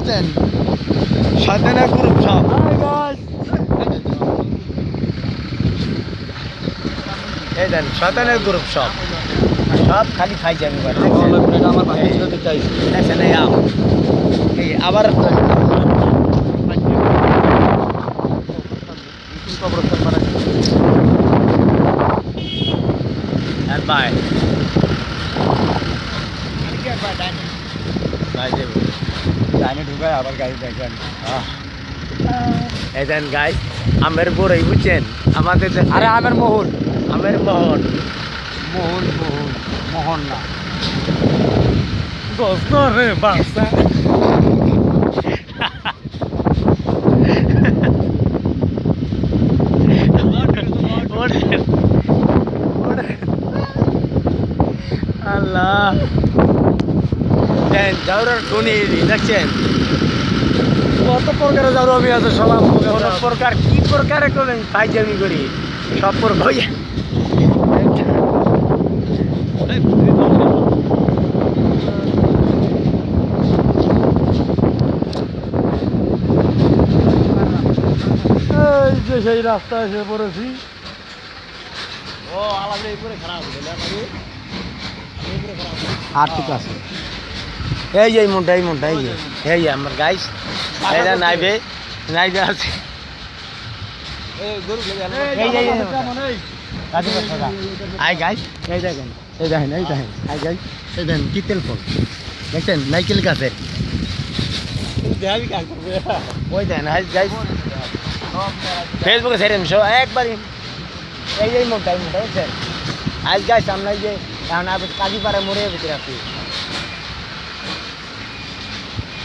বুঝছেন সাধনা গ্রুপ সব এই দেন সাধনা গ্রুপ সব সব খালি খাই যাবে আমার ভাই ছিল তো চাইছি দেখছেন এই আম এই আবার কবরস্থান বানাই আর বাই বাই দেব ডাইনে ঢুকায় আবার গাড়ি দেখেন এই দেন গাইস আমের বড়ই বুঝছেন আমাদের আরে আমের মোহন আমের মোহন মোহন মোহন মোহন না দোস্ত রে বাসা আল্লাহ দেন জাউরার টুনি দেখছেন কত প্রকারের যাবো আমি আছে সব কোন প্রকার কি প্রকারে করবেন পাইজামি করি সব প্রকার এই যে সেই রাস্তায় এসে পড়েছি ও আলাদা করে খারাপ আর ঠিক আছে এই যে এই মনটা এই যে আমার গাইস এটা নাইবে আছে আই গাইস এই দেখেন এই দেখেন আই গাইস এই দেখেন কি তেল ফল দেখছেন নাইকেল গাছের ওই দেখেন আই গাইস ফেসবুকে ছেড়ে মিশো একবারই এই মনটা বুঝছেন আজ গাইস আমরা এই যে এখন কাজীপাড়া মোড়ে ভিতরে আছি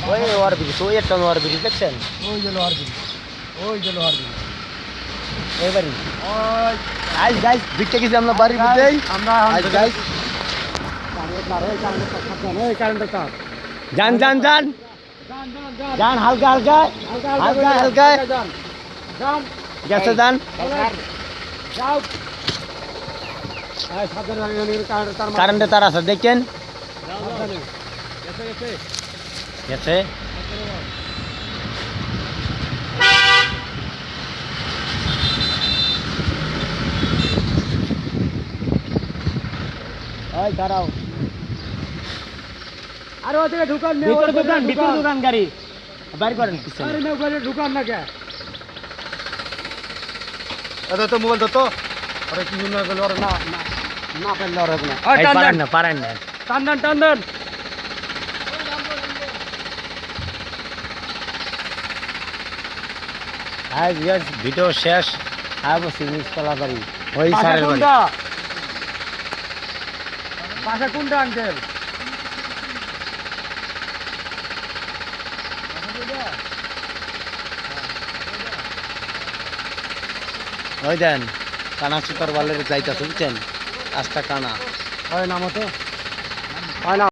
ওই ওয়ার ব্রিজ ওই একটা ওয়ার ব্রিজ দেখছেন ওই যে লোহার ব্রিজ এবারই আজ গাইস ভিটে গেছি আমরা বাড়ির মধ্যে আমরা আজ গাইস যান যান যান যান হালকা গেছে যান কারেন্টে তার আছে দেখছেন গেছে ওই দাঁড়াও আরে ওদিকে ঢুকান ভিতরে দোকান গাড়ি বাইর করেন আরে না ওখানে ঢুকান না কে এটা তো মোবাইল তো আরে কি না গেল আর না না না পারলে আর হবে না এই পারেন না টান দেন আজ গাইস ভিডিও শেষ আবো সিনিস কলা বাড়ি ওই সারের বাড়ি পাশে কোনটা আঙ্কেল ওই দেন কানা সুতার বালের যাইতা শুনছেন রাস্তা কানা হয় নামো তো হয় না